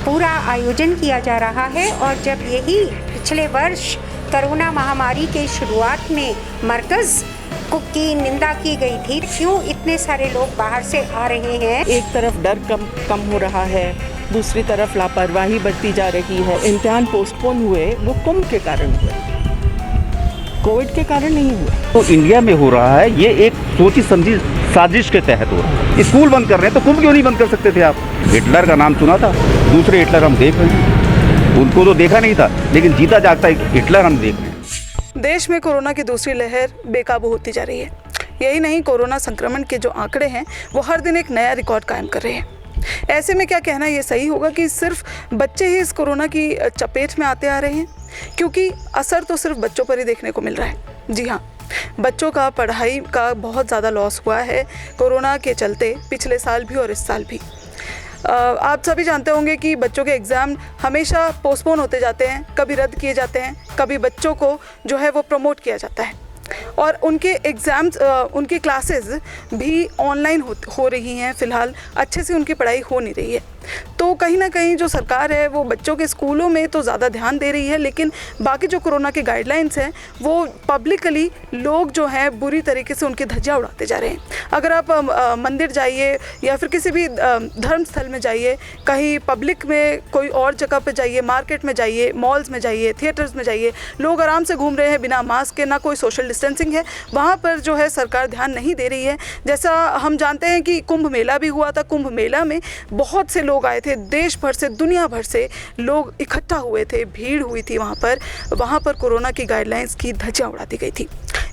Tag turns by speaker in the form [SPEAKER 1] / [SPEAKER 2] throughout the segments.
[SPEAKER 1] पूरा आयोजन किया जा रहा है। और जब यही पिछले वर्ष कोरोना महामारी के शुरुआत में मरकज़ की निंदा की गई थी, क्यों इतने सारे लोग बाहर से आ रहे हैं?
[SPEAKER 2] एक तरफ डर कम हो रहा है, दूसरी तरफ लापरवाही बढ़ती जा रही है। इम्तिहान पोस्टपोन हुए वो कुंभ के कारण हुए, कोविड के कारण नहीं हुए।
[SPEAKER 3] तो इंडिया में हो रहा है ये एक सोची समझी साजिश के तहत हो रहा है। स्कूल बंद कर रहे हैं तो कुंभ क्यों नहीं बंद कर सकते थे आप? हिटलर का नाम सुना था, दूसरे हिटलर हम देख रहे हैं, उनको तो देखा नहीं था, लेकिन जीता जागता हिटलर हम देख रहे हैं।
[SPEAKER 2] देश में कोरोना की दूसरी लहर बेकाबू होती जा रही है। यही नहीं, कोरोना संक्रमण के जो आंकड़े हैं वो हर दिन एक नया रिकॉर्ड कायम कर रहे हैं। ऐसे में क्या कहना ये सही होगा कि सिर्फ बच्चे ही इस कोरोना की चपेट में आते आ रहे हैं? क्योंकि असर तो सिर्फ बच्चों पर ही देखने को मिल रहा है। जी हाँ, बच्चों का पढ़ाई का बहुत ज़्यादा लॉस हुआ है कोरोना के चलते, पिछले साल भी और इस साल भी। आप सभी जानते होंगे कि बच्चों के एग्ज़ाम हमेशा पोस्टपोन होते जाते हैं, कभी रद्द किए जाते हैं, कभी बच्चों को जो है वो प्रमोट किया जाता है और उनके एग्ज़ाम्स, उनकी क्लासेस भी ऑनलाइन हो रही हैं। फ़िलहाल अच्छे से उनकी पढ़ाई हो नहीं रही है। तो कहीं ना कहीं जो सरकार है वो बच्चों के स्कूलों में तो ज़्यादा ध्यान दे रही है, लेकिन बाकी जो कोरोना के गाइडलाइंस हैं वो पब्लिकली लोग जो हैं बुरी तरीके से उनकी धज्जियाँ उड़ाते जा रहे हैं। अगर आप मंदिर जाइए या फिर किसी भी धर्म स्थल में जाइए, कहीं पब्लिक में कोई और जगह पे जाइए, मार्केट में जाइए, मॉल्स में जाइए, थिएटर्स में जाइए, लोग आराम से घूम रहे हैं बिना मास्क के, ना कोई सोशल डिस्टेंसिंग है। वहाँ पर जो है सरकार ध्यान नहीं दे रही है। जैसा हम जानते हैं कि कुंभ मेला भी हुआ था, कुंभ मेला में बहुत से लोग आए थे, देश भर से, दुनिया भर से लोग इकट्ठा हुए थे, भीड़ हुई थी वहाँ पर कोरोना की गाइडलाइंस की धज्जियाँ उड़ा दी गई थी।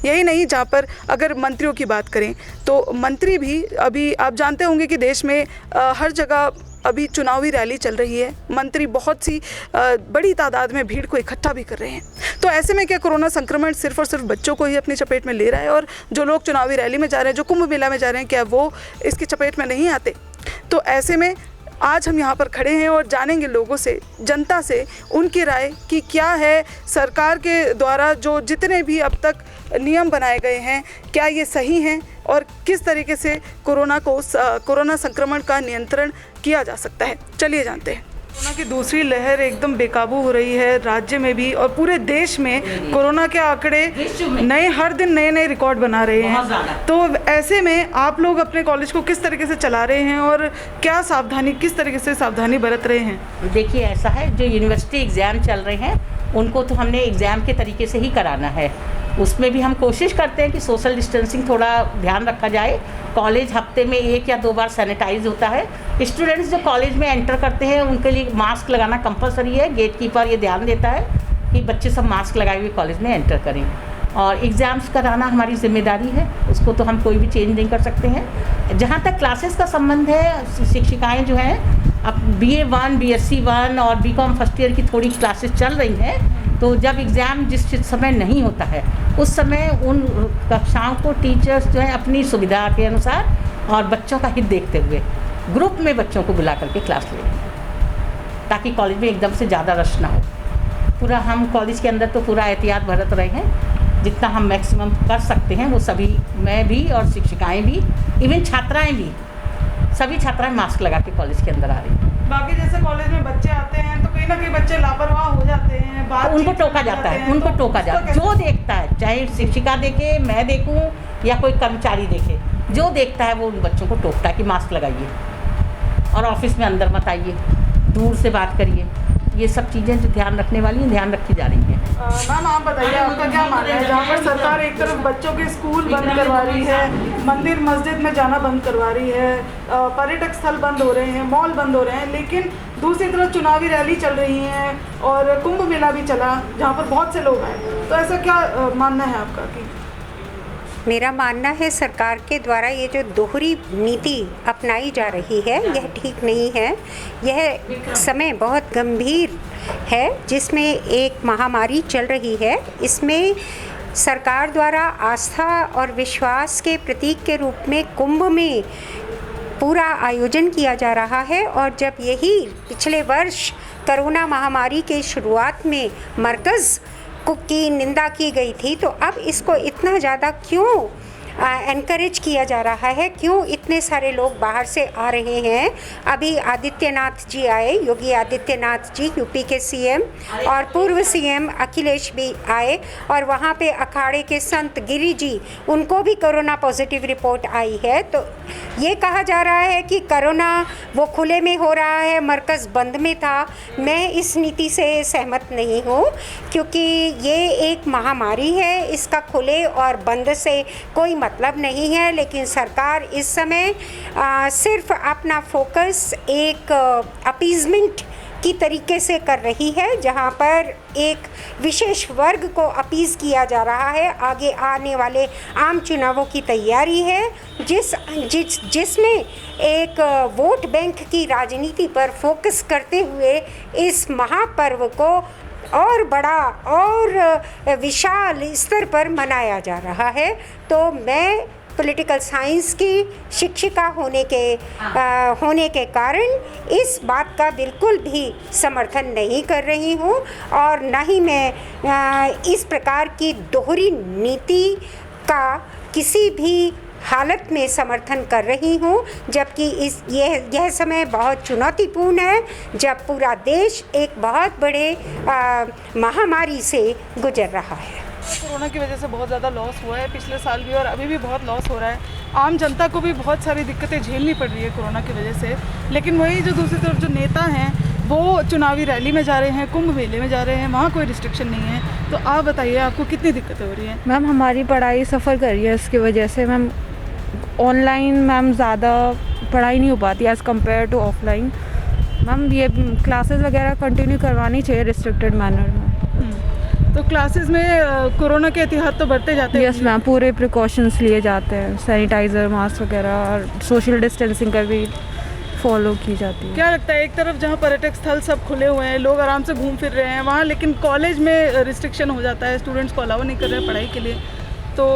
[SPEAKER 2] यही नहीं, जहाँ पर अगर मंत्रियों की बात करें तो मंत्री भी, अभी आप जानते होंगे कि देश में हर जगह अभी चुनावी रैली चल रही है, मंत्री बहुत सी बड़ी तादाद में भीड़ को इकट्ठा भी कर रहे हैं। तो ऐसे में क्या कोरोना संक्रमण सिर्फ और सिर्फ बच्चों को ही अपनी चपेट में ले रहा है और जो लोग चुनावी रैली में जा रहे हैं, जो कुंभ मेला में जा रहे हैं, क्या वो इसकी चपेट में नहीं आते? तो ऐसे में आज हम यहाँ पर खड़े हैं और जानेंगे लोगों से, जनता से, उनकी राय कि क्या है सरकार के द्वारा जो जितने भी अब तक नियम बनाए गए हैं, क्या ये सही हैं और किस तरीके से कोरोना संक्रमण का नियंत्रण किया जा सकता है। चलिए जानते हैं। कोरोना की दूसरी लहर एकदम बेकाबू हो रही है राज्य में भी और पूरे देश में। कोरोना के आंकड़े हर दिन नए रिकॉर्ड बना रहे हैं। तो ऐसे में आप लोग अपने कॉलेज को किस तरीके से चला रहे हैं और क्या किस तरीके से सावधानी बरत रहे हैं?
[SPEAKER 4] देखिए, ऐसा है, जो यूनिवर्सिटी एग्ज़ाम चल रहे हैं उनको तो हमने एग्ज़ाम के तरीके से ही कराना है। उसमें भी हम कोशिश करते हैं कि सोशल डिस्टेंसिंग थोड़ा ध्यान रखा जाए। कॉलेज हफ्ते में 1 या 2 बार सैनिटाइज होता है। स्टूडेंट्स जो कॉलेज में एंटर करते हैं उनके लिए मास्क लगाना कंपलसरी है। गेट कीपर ये ध्यान देता है कि बच्चे सब मास्क लगाए हुए कॉलेज में एंटर करें। और एग्ज़ाम्स कराना हमारी जिम्मेदारी है, उसको तो हम कोई भी चेंज नहीं कर सकते हैं। जहाँ तक क्लासेस का संबंध है, शिक्षिकाएँ जो हैं अब BA1, BSc 1 और BCom फर्स्ट ईयर की थोड़ी क्लासेस चल रही हैं। तो जब एग्ज़ाम जिस समय नहीं होता है उस समय उन कक्षाओं को टीचर्स जो है अपनी सुविधा के अनुसार और बच्चों का हित देखते हुए ग्रुप में बच्चों को बुला करके क्लास ले, ताकि कॉलेज में एकदम से ज़्यादा रश ना हो। पूरा हम कॉलेज के अंदर तो पूरा एहतियात बरत रहे हैं, जितना हम मैक्सिमम कर सकते हैं वो सभी, मैं भी और शिक्षिकाएँ भी, इवन छात्राएँ भी, सभी छात्राएँ मास्क लगा के कॉलेज के अंदर आ रही हैं।
[SPEAKER 2] बाकी जैसे कॉलेज में बच्चे आते हैं तो कहीं ना कहीं बच्चे लापरवाह हो जाते हैं,
[SPEAKER 4] उनको टोका जाता है, उनको टोका जाता है। जो देखता है, चाहे शिक्षिका देखे, मैं देखूं या कोई कर्मचारी देखे, जो देखता है वो उन बच्चों को टोकता है कि मास्क लगाइए और ऑफिस में अंदर मत आइए, दूर से बात करिए। ये सब चीज़ें जो ध्यान रखने वाली हैं, ध्यान रखी जा रही हैं।
[SPEAKER 2] मैम, आप बताइए, आपका क्या मानना है? जहाँ पर सरकार एक तरफ बच्चों के स्कूल बंद करवा रही है, मंदिर मस्जिद में जाना बंद करवा रही है, पर्यटक स्थल बंद हो रहे हैं, मॉल बंद हो रहे हैं, लेकिन दूसरी तरफ चुनावी रैली चल रही हैं और कुंभ मेला भी चला जहाँ पर बहुत से लोग आए, तो ऐसा क्या मानना है आपका? कि
[SPEAKER 1] मेरा मानना है सरकार के द्वारा ये जो दोहरी नीति अपनाई जा रही है यह ठीक नहीं है। यह समय बहुत गंभीर है जिसमें एक महामारी चल रही है। इसमें सरकार द्वारा आस्था और विश्वास के प्रतीक के रूप में कुंभ में पूरा आयोजन किया जा रहा है। और जब यही पिछले वर्ष कोरोना महामारी के शुरुआत में मरकज़ की निंदा की गई थी, तो अब इसको इतना ज़्यादा क्यों एनकरेज किया जा रहा है, क्यों इतने सारे लोग बाहर से आ रहे हैं। अभी आदित्यनाथ जी आए, योगी आदित्यनाथ जी यूपी के सीएम, और पूर्व सीएम अखिलेश भी आए, और वहाँ पे अखाड़े के संत गिरी जी, उनको भी कोरोना पॉजिटिव रिपोर्ट आई है। तो ये कहा जा रहा है कि कोरोना वो खुले में हो रहा है, मरकज़ बंद में था। मैं इस नीति से सहमत नहीं हूँ, क्योंकि ये एक महामारी है, इसका खुले और बंद से कोई मतलब नहीं है। लेकिन सरकार इस समय सिर्फ अपना फोकस एक अपीज़मेंट की तरीके से कर रही है, जहाँ पर एक विशेष वर्ग को अपीज़ किया जा रहा है। आगे आने वाले आम चुनावों की तैयारी है, जिसमें एक वोट बैंक की राजनीति पर फोकस करते हुए इस महापर्व को और बड़ा और विशाल स्तर पर मनाया जा रहा है। तो मैं पॉलिटिकल साइंस की शिक्षिका होने के कारण इस बात का बिल्कुल भी समर्थन नहीं कर रही हूँ, और न ही मैं इस प्रकार की दोहरी नीति का किसी भी हालत में समर्थन कर रही हूँ। जबकि यह समय बहुत चुनौतीपूर्ण है, जब पूरा देश एक बहुत बड़े महामारी से गुजर रहा है।
[SPEAKER 2] कोरोना की वजह से बहुत ज़्यादा लॉस हुआ है पिछले साल भी, और अभी भी बहुत लॉस हो रहा है। आम जनता को भी बहुत सारी दिक्कतें झेलनी पड़ रही है कोरोना की वजह से। लेकिन वही जो दूसरी तरफ जो नेता हैं वो चुनावी रैली में जा रहे हैं, कुंभ मेले में जा रहे हैं, वहाँ कोई रिस्ट्रिक्शन नहीं है। तो आप बताइए, आपको कितनी दिक्कतें हो रही हैं?
[SPEAKER 5] मैम, हमारी पढ़ाई सफ़र कर रही है इसकी वजह से। मैम, ऑनलाइन मैम ज़्यादा पढ़ाई नहीं हो पाती as compared to offline. Ma'am, ये क्लासेस वगैरह कंटिन्यू करवानी चाहिए रिस्ट्रिक्टेड मैनर में।
[SPEAKER 2] तो क्लासेस में कोरोना के एहतियात तो बढ़ते जाते हैं?
[SPEAKER 5] यस मैम, पूरे प्रिकॉशंस लिए जाते हैं, सैनिटाइज़र, मास्क वगैरह, और सोशल डिस्टेंसिंग का भी फॉलो की जाती है।
[SPEAKER 2] क्या लगता है, एक तरफ जहाँ पर्यटक स्थल सब खुले हुए हैं, लोग आराम से घूम फिर रहे हैं वहाँ, लेकिन कॉलेज में रिस्ट्रिक्शन हो जाता है, स्टूडेंट्स को अलाउ नहीं कर रहे हैं पढ़ाई के लिए, तो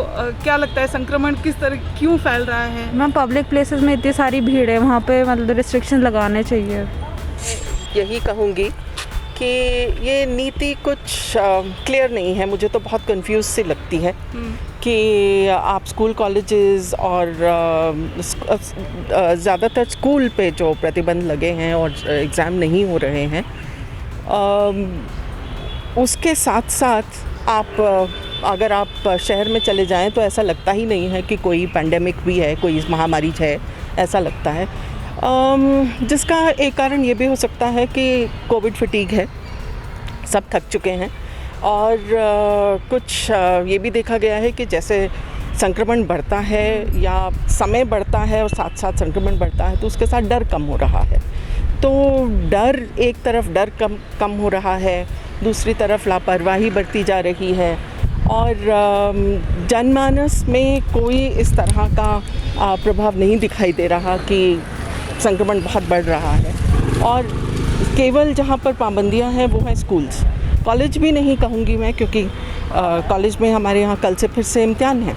[SPEAKER 2] क्या लगता है संक्रमण किस तरह क्यों फैल रहा है?
[SPEAKER 5] मैम, पब्लिक प्लेसेस में इतनी सारी भीड़ है, वहाँ पे मतलब रिस्ट्रिक्शन लगाने चाहिए।
[SPEAKER 6] यही कहूँगी कि ये नीति कुछ क्लियर नहीं है। मुझे तो बहुत कंफ्यूज सी लगती है कि आप स्कूल कॉलेजेस और ज़्यादातर स्कूल पे जो प्रतिबंध लगे हैं और एग्ज़ाम नहीं हो रहे हैं, उसके साथ साथ आप अगर आप शहर में चले जाएं तो ऐसा लगता ही नहीं है कि कोई पैंडेमिक भी है, कोई महामारी है, ऐसा लगता है। जिसका एक कारण ये भी हो सकता है कि कोविड फटीग है, सब थक चुके हैं, और कुछ ये भी देखा गया है कि जैसे संक्रमण बढ़ता है या समय बढ़ता है और साथ साथ संक्रमण बढ़ता है तो उसके साथ डर कम हो रहा है। तो डर, एक तरफ डर कम हो रहा है, दूसरी तरफ लापरवाही बढ़ती जा रही है, और जनमानस में कोई इस तरह का प्रभाव नहीं दिखाई दे रहा कि संक्रमण बहुत बढ़ रहा है। और केवल जहाँ पर पाबंदियाँ हैं वो हैं स्कूल्स। कॉलेज भी नहीं कहूँगी मैं, क्योंकि कॉलेज में हमारे यहाँ कल से फिर से इम्तिहान है,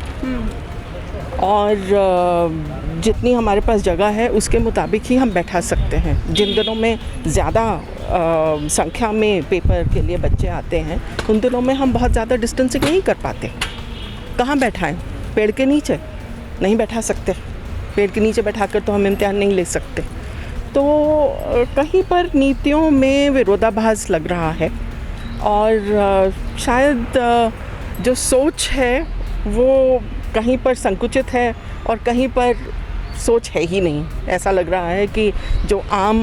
[SPEAKER 6] और जितनी हमारे पास जगह है उसके मुताबिक ही हम बैठा सकते हैं। जिन दिनों में ज़्यादा संख्या में पेपर के लिए बच्चे आते हैं, उन दिनों में हम बहुत ज़्यादा डिस्टेंसिंग नहीं कर पाते। कहाँ बैठाएं? पेड़ के नीचे नहीं बैठा सकते, पेड़ के नीचे बैठाकर तो हम इम्तिहान नहीं ले सकते। तो कहीं पर नीतियों में विरोधाभास लग रहा है, और शायद जो सोच है वो कहीं पर संकुचित है और कहीं पर सोच है ही नहीं। ऐसा लग रहा है कि जो आम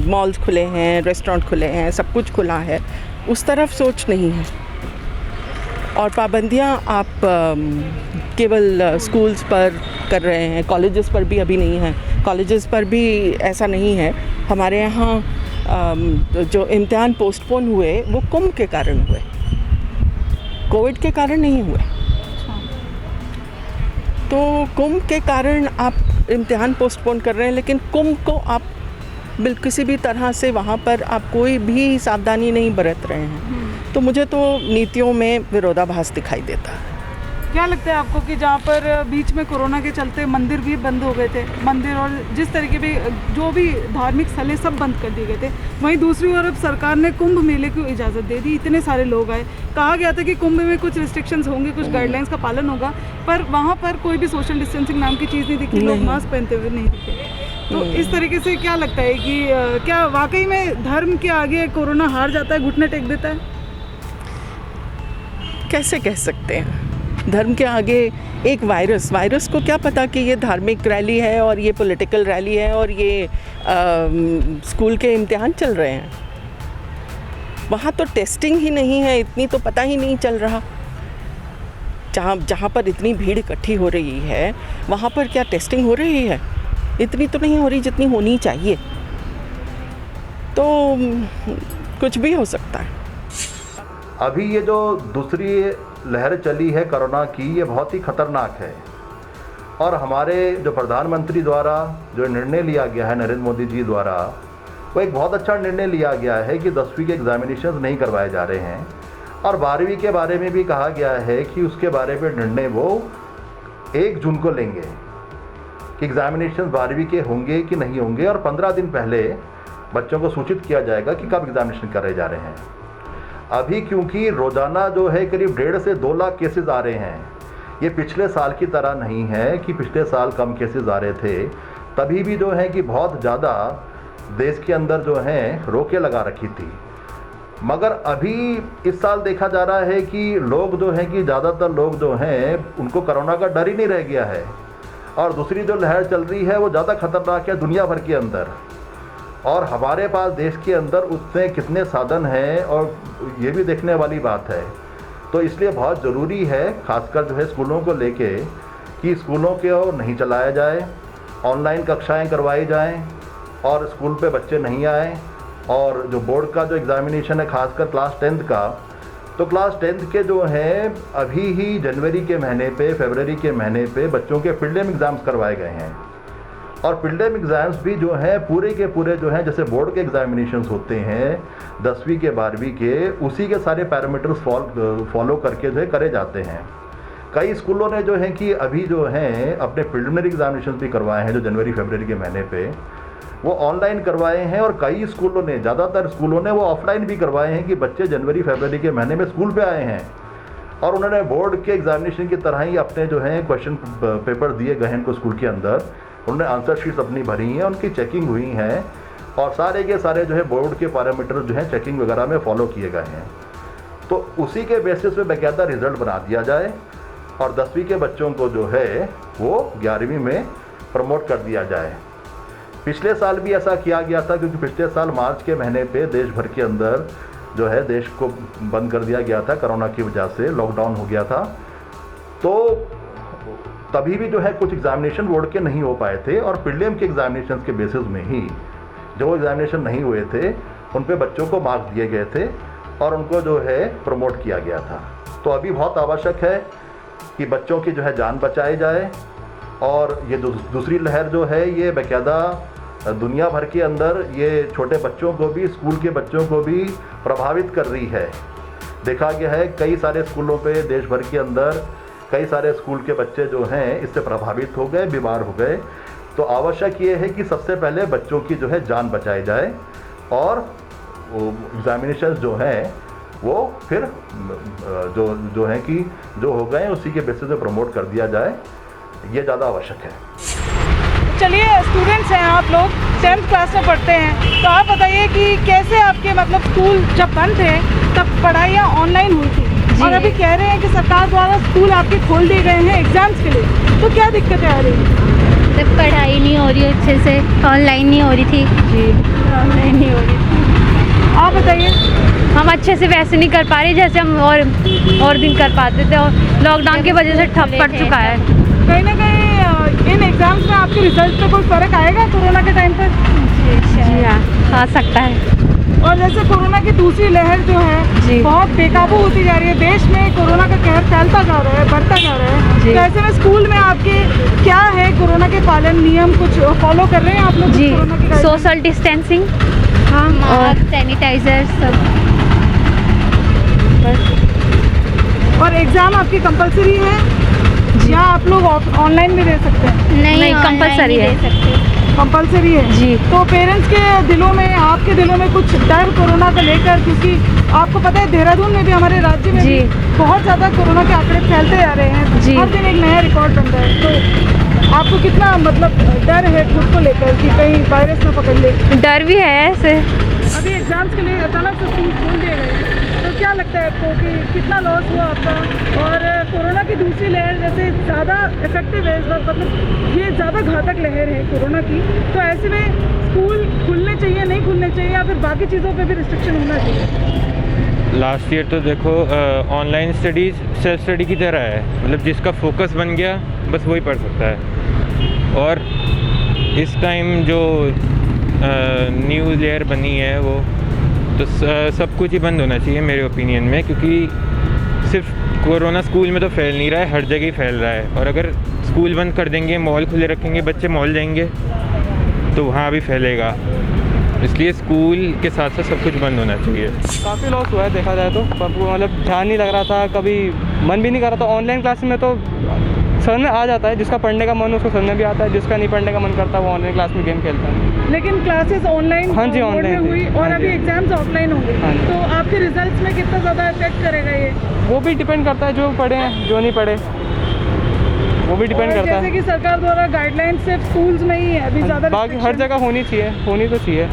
[SPEAKER 6] मॉल्स खुले हैं, रेस्टोरेंट खुले हैं, सब कुछ खुला है, उस तरफ सोच नहीं है। और पाबंदियाँ आप केवल स्कूल्स पर कर रहे हैं, कॉलेजेस पर भी अभी नहीं है। कॉलेजेस पर भी ऐसा नहीं है। हमारे यहाँ जो इम्तिहान पोस्टपोन हुए वो कुंभ के कारण हुए, कोविड के कारण नहीं हुए। तो कुंभ के कारण आप इम्तिहान पोस्टपोन कर रहे हैं, लेकिन कुंभ को आप किसी भी तरह से वहाँ पर आप कोई भी सावधानी नहीं बरत रहे हैं। तो मुझे तो नीतियों में विरोधाभास दिखाई देता है।
[SPEAKER 2] क्या लगता है आपको कि जहाँ पर बीच में कोरोना के चलते मंदिर भी बंद हो गए थे, मंदिर और जिस तरीके भी जो भी धार्मिक स्थल हैं सब बंद कर दिए गए थे, वहीं दूसरी ओर अब सरकार ने कुंभ मेले को इजाज़त दे दी, इतने सारे लोग आए, कहा गया था कि कुंभ में कुछ रिस्ट्रिक्शंस होंगे, कुछ गाइडलाइंस का पालन होगा, पर वहाँ पर कोई भी सोशल डिस्टेंसिंग नाम की चीज़ नहीं दिखी, लोग मास्क पहनते हुए नहीं दिखे। तो इस तरीके से क्या लगता है कि क्या वाकई में धर्म के आगे कोरोना हार जाता है, घुटने टेक देता है?
[SPEAKER 6] कैसे कह सकते हैं धर्म के आगे एक वायरस को क्या पता कि ये धार्मिक रैली है और ये पॉलिटिकल रैली है और ये स्कूल के इम्तिहान चल रहे हैं। वहाँ तो टेस्टिंग ही नहीं है, इतनी तो पता ही नहीं चल रहा। जहाँ पर इतनी भीड़ इकट्ठी हो रही है वहाँ पर क्या टेस्टिंग हो रही है? इतनी तो नहीं हो रही जितनी होनी चाहिए। तो कुछ भी हो सकता है।
[SPEAKER 7] अभी ये जो दूसरी लहर चली है कोरोना की, ये बहुत ही ख़तरनाक है और हमारे जो प्रधानमंत्री द्वारा जो निर्णय लिया गया है, नरेंद्र मोदी जी द्वारा, वो एक बहुत अच्छा निर्णय लिया गया है कि 10वीं के एग्ज़ामिनेशंस नहीं करवाए जा रहे हैं और 12वीं के बारे में भी कहा गया है कि उसके बारे में निर्णय वो 1 जून को लेंगे कि एग्ज़ामिनेशन 12वीं के होंगे कि नहीं होंगे और 15 दिन पहले बच्चों को सूचित किया जाएगा कि कब एग्ज़ामिनेशन करे जा रहे हैं। अभी क्योंकि रोज़ाना जो है करीब 1.5 से 2 लाख केसेस आ रहे हैं, ये पिछले साल की तरह नहीं है कि पिछले साल कम केसेस आ रहे थे, तभी भी जो है कि बहुत ज़्यादा देश के अंदर जो है रोकें लगा रखी थी। मगर अभी इस साल देखा जा रहा है कि लोग जो हैं कि ज़्यादातर लोग जो हैं उनको कोरोना का डर ही नहीं रह गया है और दूसरी जो लहर चल रही है वो ज़्यादा खतरनाक है दुनिया भर के अंदर। और हमारे पास देश के अंदर उसमें कितने साधन हैं और ये भी देखने वाली बात है। तो इसलिए बहुत ज़रूरी है, खासकर जो है स्कूलों को लेके, कि स्कूलों को नहीं चलाया जाए, ऑनलाइन कक्षाएं करवाई जाएं और स्कूल पे बच्चे नहीं आए। और जो बोर्ड का जो एग्ज़ामिनेशन है खासकर क्लास 10th का, तो क्लास 10th के जो हैं अभी ही जनवरी के महीने पे, फरवरी के महीने पे बच्चों के प्रीलिम एग्ज़ाम्स करवाए गए हैं और प्रीलिम एग्ज़ाम्स भी जो हैं पूरे के पूरे जो हैं जैसे बोर्ड के एग्ज़ामिनेशंस होते हैं 10वीं के 12वीं के, उसी के सारे पैरामीटर्स फॉलो करके जो है करे जाते हैं। कई स्कूलों ने जो है कि अभी जो हैं अपने प्रिलिमिनरी एग्ज़ामिनेशंस भी करवाए हैं जो जनवरी फरवरी के महीने पे, वो ऑनलाइन करवाए हैं और कई स्कूलों ने, ज़्यादातर स्कूलों ने वो ऑफलाइन भी करवाए हैं कि बच्चे जनवरी फरवरी के महीने में स्कूल पे आए हैं और उन्होंने बोर्ड के एग्ज़ामिनेशन की तरह ही अपने जो हैं क्वेश्चन पेपर दिए गए हैं उनको स्कूल के अंदर, उन्होंने आंसर शीट्स अपनी भरी हैं, उनकी चेकिंग हुई है और सारे के सारे जो है बोर्ड के पैरामीटर जो है चेकिंग वगैरह में फॉलो किए गए हैं। तो उसी के बेसिस पे बाकायदा रिज़ल्ट बना दिया जाए और 10वीं के बच्चों को जो है वो 11वीं में प्रमोट कर दिया जाए। पिछले साल भी ऐसा किया गया था क्योंकि पिछले साल मार्च के महीने पे देश भर के अंदर जो है देश को बंद कर दिया गया था, कोरोना की वजह से लॉकडाउन हो गया था। तो तभी भी जो है कुछ एग्ज़ामिनेशन बोर्ड के नहीं हो पाए थे और प्रीलिम के एग्ज़ामिनेशन के बेसिस में ही जो एग्ज़ामिनेशन नहीं हुए थे उन पे बच्चों को मार्क्स दिए गए थे और उनको जो है प्रमोट किया गया था। तो अभी बहुत आवश्यक है कि बच्चों की जो है जान बचाई जाए और ये दूसरी लहर जो है ये बाकायदा दुनिया भर के अंदर ये छोटे बच्चों को भी, स्कूल के बच्चों को भी प्रभावित कर रही है। देखा गया है कई सारे स्कूलों पे देश भर के अंदर कई सारे स्कूल के बच्चे जो हैं इससे प्रभावित हो गए, बीमार हो गए। तो आवश्यक ये है कि सबसे पहले बच्चों की जो है जान बचाई जाए और एग्ज़ामिनेशन जो हैं वो फिर जो है कि जो हो गए उसी के बेसिस पे प्रमोट कर दिया जाए, ये ज़्यादा आवश्यक है।
[SPEAKER 2] चलिए, स्टूडेंट्स हैं आप लोग, 10th क्लास में पढ़ते हैं, तो आप बताइए कि कैसे आपके मतलब स्कूल जब बंद थे तब पढ़ाइयाँ ऑनलाइन हुई थी और अभी कह रहे हैं कि सरकार द्वारा स्कूल आपके खोल दिए गए हैं एग्जाम्स के लिए, तो क्या दिक्कतें आ रही हैं?
[SPEAKER 8] जब पढ़ाई नहीं हो रही अच्छे से, ऑनलाइन नहीं हो रही थी जी, ऑनलाइन नहीं हो रही थी।
[SPEAKER 2] आप बताइए।
[SPEAKER 8] हम अच्छे से वैसे नहीं कर पा रहे जैसे हम और दिन कर पाते थे और लॉकडाउन की वजह से ठप पड़ चुका है।
[SPEAKER 2] कहीं ना कहीं इन एग्जाम्स में आपके रिजल्ट पे कोई फ़र्क आएगा कोरोना के टाइम पर?
[SPEAKER 8] जी हाँ, आ सकता है।
[SPEAKER 2] और जैसे कोरोना की दूसरी लहर जो है बहुत बेकाबू होती जा रही है, देश में कोरोना का कहर फैलता जा रहा है, बढ़ता जा रहा है, तो ऐसे में स्कूल में आपके क्या है, कोरोना के पालन नियम कुछ फॉलो कर रहे हैं आप लोग?
[SPEAKER 8] जी,
[SPEAKER 2] कोरोना की
[SPEAKER 8] सोशल डिस्टेंसिंग, हाँ, और सैनिटाइजर सब बस।
[SPEAKER 2] और एग्ज़ाम आपकी कंपलसरी है? या आप लोग ऑनलाइन भी दे सकते हैं?
[SPEAKER 8] नहीं कंपलसरी है।
[SPEAKER 2] कंपलसरी है
[SPEAKER 8] जी।
[SPEAKER 2] तो पेरेंट्स के दिलों में, आपके दिलों में कुछ डर कोरोना को लेकर, क्योंकि आपको पता है देहरादून में भी, हमारे राज्य में भी बहुत ज़्यादा कोरोना के आंकड़े फैलते जा रहे हैं
[SPEAKER 8] जी।
[SPEAKER 2] हर दिन एक नया रिकॉर्ड बन रहा है, तो आपको कितना मतलब डर है खुद को लेकर कि कहीं वायरस ना पकड़ ले?
[SPEAKER 8] डर भी है ऐसे।
[SPEAKER 2] अभी एग्जाम्स के लिए अचानक से स्कूल खोल दिए गए हैं, तो क्या लगता है आपको कि कितना लॉस हुआ आपका? और कोरोना की दूसरी लहर जैसे ज़्यादा इफेक्टिव है इस बार, मतलब ये ज़्यादा घातक लहर है कोरोना की, तो ऐसे में स्कूल खुलने चाहिए, नहीं खुलने चाहिए, या फिर बाकी चीज़ों पे भी रिस्ट्रिक्शन होना चाहिए?
[SPEAKER 9] लास्ट ईयर तो देखो ऑनलाइन स्टडीज़ सेल्फ स्टडी की तरह है, मतलब जिसका फोकस बन गया बस वही पढ़ सकता है। और इस टाइम जो न्यू लेयर बनी है वो तो सब कुछ ही बंद होना चाहिए मेरे ओपिनियन में, क्योंकि सिर्फ कोरोना स्कूल में तो फैल नहीं रहा है, हर जगह ही फैल रहा है। और अगर स्कूल बंद कर देंगे, मॉल खुले रखेंगे, बच्चे मॉल जाएंगे तो वहाँ भी फैलेगा, इसलिए स्कूल के साथ साथ सब कुछ बंद होना चाहिए।
[SPEAKER 10] काफ़ी लॉस हुआ है देखा जाए तो, मतलब ध्यान नहीं लग रहा था, कभी मन भी नहीं कर रहा था। ऑनलाइन क्लास में तो समझ में आ जाता है, जिसका पढ़ने का मन हो उसको समझ में भी आता है, जिसका नहीं पढ़ने का मन करता वो ऑनलाइन क्लास में गेम खेलता है।
[SPEAKER 2] लेकिन क्लासेस ऑनलाइन
[SPEAKER 10] हाँ जी, ऑनलाइन
[SPEAKER 2] में हुई और अभी एग्जाम्स ऑफलाइन होंगे, तो आपके रिजल्ट्स में कितना ज़्यादा इफेक्ट करेगा ये?
[SPEAKER 10] वो भी डिपेंड करता है, जो पढ़े हैं जो नहीं पढ़े वो भी डिपेंड करता है।
[SPEAKER 2] जैसे कि सरकार द्वारा गाइडलाइन सिर्फ स्कूल्स में ही है अभी, ज़्यादा
[SPEAKER 10] बाकी हर जगह होनी चाहिए, होनी तो चाहिए।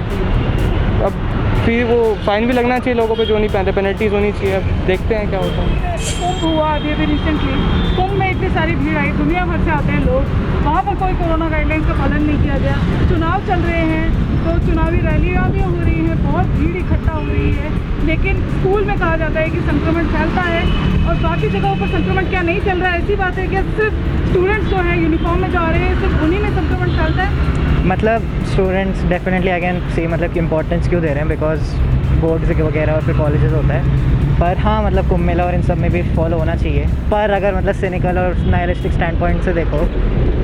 [SPEAKER 10] अब फिर वो फाइन भी लगना चाहिए लोगों पे जो नहीं पहनते, पेनल्टीज होनी चाहिए। अब देखते हैं क्या होता है।
[SPEAKER 2] कुंभ हुआ अभी रिसेंटली, कुंभ में इतनी सारी भीड़ आई, दुनिया भर से आते हैं लोग, वहाँ पर कोई कोरोना गाइडलाइंस का पालन नहीं किया गया। चुनाव चल रहे हैं तो चुनावी रैलियाँ भी हो रही हैं, बहुत भीड़ इकट्ठा हो रही है, लेकिन स्कूल में कहा जाता है कि संक्रमण फैलता है और बाकी जगहों पर संक्रमण क्या नहीं चल रहा है? ऐसी बात है कि सिर्फ स्टूडेंट्स जो हैं यूनिफॉर्म में जो आ रहे हैं सिर्फ उन्हीं में संक्रमण फैलता है?
[SPEAKER 11] मतलब स्टूडेंट्स डेफिनेटली अगेन से मतलब कि इम्पोर्टेंस क्यों दे रहे हैं, बिकॉज बोर्ड्स वगैरह और फिर कॉलेजेस होता है। पर हाँ मतलब कुंभ मेला और इन सब में भी फॉलो होना चाहिए। पर अगर मतलब सिनिकल और नाइलिस्टिक स्टैंड पॉइंट से देखो,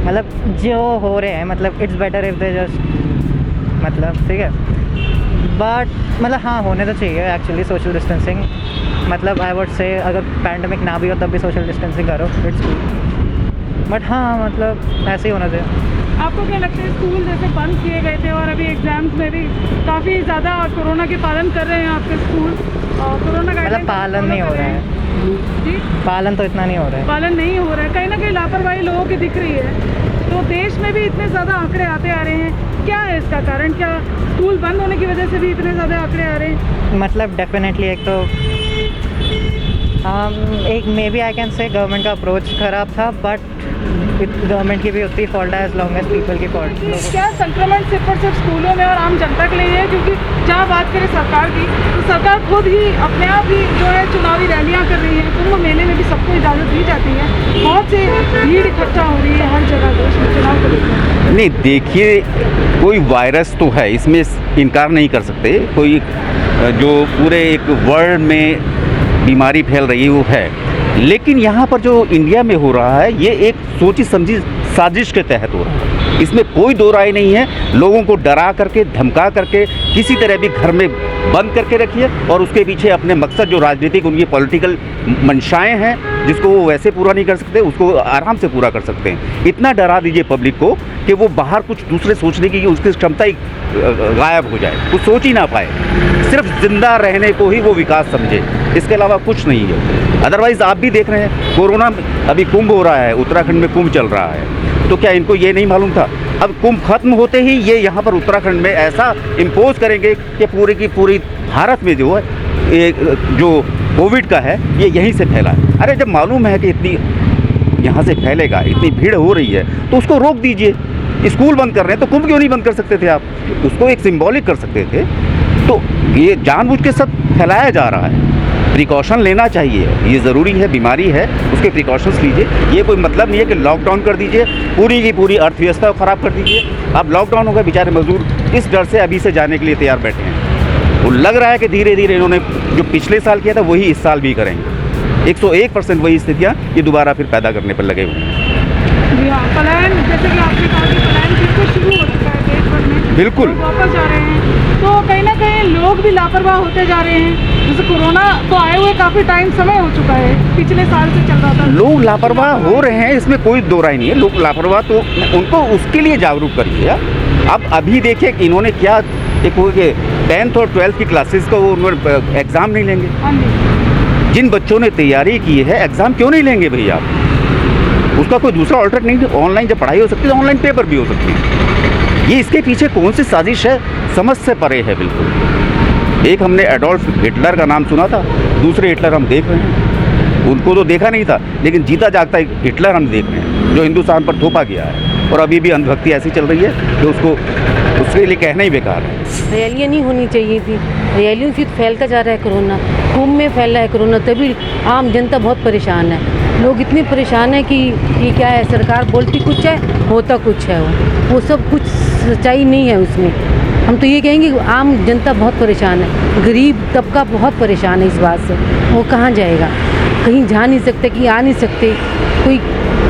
[SPEAKER 11] मतलब जो हो रहे हैं मतलब it's better if they just मतलब ठीक है, बट मतलब हाँ होने तो चाहिए एक्चुअली सोशल डिस्टेंसिंग। मतलब आई वुड से अगर पैंडमिक ना भी हो तब भी सोशल डिस्टेंसिंग करो, इट्स गुड। बट हाँ मतलब ऐसे ही होना चाहिए।
[SPEAKER 2] आपको क्या लगता है स्कूल जैसे बंद किए गए थे और अभी एग्जाम्स में भी काफ़ी ज़्यादा कोरोना के पालन कर रहे हैं आपके स्कूल, कोरोना का
[SPEAKER 11] मतलब पालन नहीं हो रहा है
[SPEAKER 2] जी,
[SPEAKER 11] पालन तो इतना नहीं हो रहा है,
[SPEAKER 2] पालन नहीं हो रहा है, कहीं ना कहीं लापरवाही लोगों की दिख रही है। तो देश में भी इतने ज़्यादा आंकड़े आते आ रहे हैं, क्या है इसका कारण? क्या स्कूल बंद होने की वजह से भी इतने ज़्यादा आंकड़े आ रहे हैं?
[SPEAKER 11] मतलब डेफिनेटली एक तो एक maybe I can say government का अप्रोच ख़राब था, बट गवर्नमेंट की भी उतनी फॉल्ट है एज लॉन्ग एज पीपल की फॉल्ट।
[SPEAKER 2] क्या संक्रमण सिर्फ और सिर्फ स्कूलों में और आम जनता के लिए है? क्योंकि जहाँ बात करें सरकार की, तो सरकार खुद ही अपने आप ही जो है चुनावी रैलियाँ कर रही है, कुंभ मेले में भी सबको इजाज़त दी जाती है, बहुत से भीड़ इकट्ठा हो रही है हर जगह देश में चुनाव को लेकर।
[SPEAKER 3] नहीं देखिए, कोई वायरस तो है, इसमें इनकार नहीं कर सकते। कोई जो पूरे एक वर्ल्ड में बीमारी फैल रही है वो है, लेकिन यहाँ पर जो इंडिया में हो रहा है ये एक सोची समझी साजिश के तहत हो रहा है। इसमें कोई दो राय नहीं है। लोगों को डरा करके, धमका करके, किसी तरह भी घर में बंद करके रखिए और उसके पीछे अपने मकसद जो राजनीतिक उनकी पॉलिटिकल मंशाएं हैं, जिसको वो वैसे पूरा नहीं कर सकते उसको आराम से पूरा कर सकते हैं। इतना डरा दीजिए पब्लिक को कि वो बाहर कुछ दूसरे सोचने की उसकी क्षमता ही गायब हो जाए, वो सोच ही ना पाए, सिर्फ जिंदा रहने को ही वो विकास समझे, इसके अलावा कुछ नहीं है। अदरवाइज़ आप भी देख रहे हैं कोरोना अभी कुंभ हो रहा है, उत्तराखंड में कुंभ चल रहा है, तो क्या इनको ये नहीं मालूम था? अब कुंभ खत्म होते ही ये यहाँ पर उत्तराखंड में ऐसा इम्पोज करेंगे कि पूरी की पूरी भारत में जो है जो कोविड का है ये यहीं से फैला है। अरे जब मालूम है कि इतनी यहाँ से फैलेगा, इतनी भीड़ हो रही है, तो उसको रोक दीजिए। स्कूल बंद कर रहे हैं तो कुंभ क्यों नहीं बंद कर सकते थे आप? उसको एक सिंबॉलिक कर सकते थे। तो ये जानबूझ के सब फैलाया जा रहा है। प्रिकॉशन लेना चाहिए, ये ज़रूरी है, बीमारी है, उसके प्रिकॉशंस लीजिए। ये कोई मतलब नहीं है कि लॉकडाउन कर दीजिए, पूरी की पूरी अर्थव्यवस्था को ख़राब कर दीजिए। अब लॉकडाउन हो गया, बेचारे मजदूर इस डर से अभी से जाने के लिए तैयार बैठे हैं। वो लग रहा है कि धीरे धीरे इन्होंने जो पिछले साल किया था वही इस साल भी करेंगे। 101% वही स्थितियाँ ये दोबारा फिर पैदा करने पर लगे हुए हैं।
[SPEAKER 2] जी हाँ, पलायन जैसे कि आपने कहा कि पलायन बिल्कुल शुरू हो चुका है देश भर में,
[SPEAKER 3] बिल्कुल
[SPEAKER 2] वापस जा रहे हैं, तो कहीं ना कहीं लोग भी लापरवाह होते जा रहे हैं। जैसे कोरोना तो आए हुए काफ़ी टाइम समय हो चुका है, पिछले साल से चल रहा था।
[SPEAKER 3] लोग लापरवाह हो रहे हैं, इसमें कोई दो राय नहीं है। लोग लापरवाह तो उनको उसके लिए जागरूक करिए। अब अभी देखिए कि इन्होंने क्या एक 10th और 12th की क्लासेस का वो उन्होंने एग्ज़ाम नहीं लेंगे। जिन बच्चों ने तैयारी की है एग्ज़ाम क्यों नहीं लेंगे भैया आप? उसका कोई दूसरा ऑल्टरनेट नहीं है। ऑनलाइन जब पढ़ाई हो सकती है तो ऑनलाइन पेपर भी हो सकती है। ये इसके पीछे कौन सी साजिश है, समझ से परे है बिल्कुल। एक हमने एडोल्फ हिटलर का नाम सुना था, दूसरे हिटलर हम देख रहे हैं। उनको तो देखा नहीं था, लेकिन जीता जागता हिटलर हम देख रहे हैं जो हिंदुस्तान पर थोपा गया है। और अभी भी अंधभक्ति ऐसी चल रही है कि उसके लिए कहना ही बेकार है।
[SPEAKER 12] रैलियाँ नहीं होनी चाहिए थी, रैलियों से फैलता जा रहा है कोरोना, कुंभ में फैल रहा है कोरोना, तभी आम जनता बहुत परेशान है। लोग इतने परेशान हैं कि ये क्या है, सरकार बोलती कुछ है होता कुछ है, वो सब कुछ सच्चाई नहीं है उसमें। हम तो ये कहेंगे आम जनता बहुत परेशान है, गरीब तबका बहुत परेशान है इस बात से। वो कहाँ जाएगा, कहीं जा नहीं सकते, कहीं आ नहीं सकते, कोई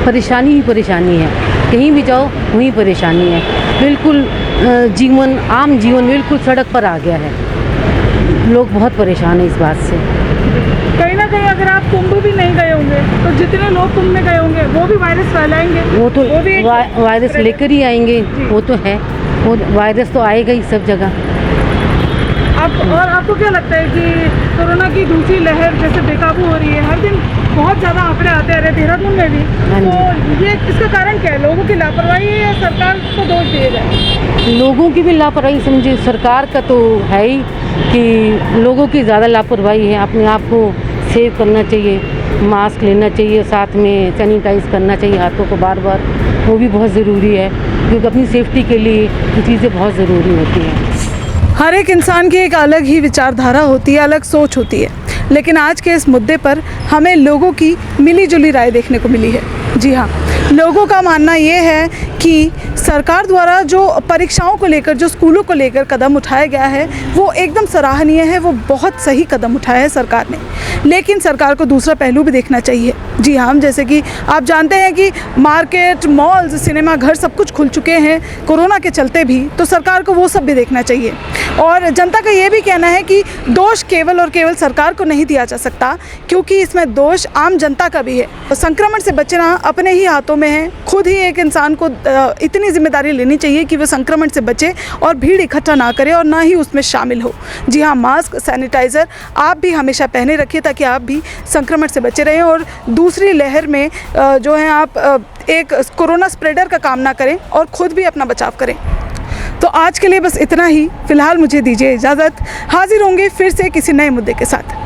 [SPEAKER 12] परेशानी ही परेशानी है। कहीं भी जाओ वहीं परेशानी है। बिल्कुल जीवन, आम जीवन बिल्कुल सड़क पर आ गया है। लोग बहुत परेशान हैं इस बात से।
[SPEAKER 2] कहीं ना कहीं अगर आप कुंभ भी नहीं गए होंगे तो जितने लोग कुंभ में गए होंगे वो भी वायरस फैलाएंगे।
[SPEAKER 12] वो तो वायरस लेकर ही आएंगे, वो तो है, वो वायरस तो आएगा ही सब जगह।
[SPEAKER 2] और आपको क्या लगता है कि कोरोना की दूसरी लहर जैसे बेकाबू हो रही है, हर दिन बहुत ज़्यादा आंकड़े आते आ रहे, देहरादून में भी, तो ये इसका कारण क्या है? लोगों की लापरवाही है या सरकार को दोष दिए जाए?
[SPEAKER 12] लोगों की भी लापरवाही समझिए, सरकार का तो है ही कि लोगों की ज़्यादा लापरवाही है। अपने आप को सेव करना चाहिए, मास्क लेना चाहिए, साथ में सैनिटाइज करना चाहिए हाथों को बार बार, वो भी बहुत ज़रूरी है क्योंकि अपनी सेफ्टी के लिए ये चीज़ें बहुत ज़रूरी होती हैं।
[SPEAKER 2] हर एक इंसान की एक अलग ही विचारधारा होती है, अलग सोच होती है, लेकिन आज के इस मुद्दे पर हमें लोगों की मिलीजुली राय देखने को मिली है। जी हाँ, लोगों का मानना ये है कि सरकार द्वारा जो परीक्षाओं को लेकर, जो स्कूलों को लेकर कदम उठाया गया है वो एकदम सराहनीय है, वो बहुत सही कदम उठाया है सरकार ने। लेकिन सरकार को दूसरा पहलू भी देखना चाहिए। जी हाँ, जैसे कि आप जानते हैं कि मार्केट, मॉल्स, सिनेमा घर सब कुछ खुल चुके हैं कोरोना के चलते भी, तो सरकार को वो सब भी देखना चाहिए। और जनता का ये भी कहना है कि दोष केवल और केवल सरकार को नहीं दिया जा सकता, क्योंकि इसमें दोष आम जनता का भी है। तो संक्रमण से बचना अपने ही हाथों में है। खुद ही एक इंसान को इतनी जिम्मेदारी लेनी चाहिए कि वो संक्रमण से बचे और भीड़ इकट्ठा ना करे और ना ही उसमें शामिल हो। जी हाँ, मास्क, सैनिटाइज़र आप भी हमेशा पहने रखिए ताकि आप भी संक्रमण से बचे रहें और दूसरी लहर में जो है आप एक कोरोना स्प्रेडर का काम ना करें और ख़ुद भी अपना बचाव करें। तो आज के लिए बस इतना ही। फ़िलहाल मुझे दीजिए इजाज़त। हाजिर होंगे फिर से किसी नए मुद्दे के साथ।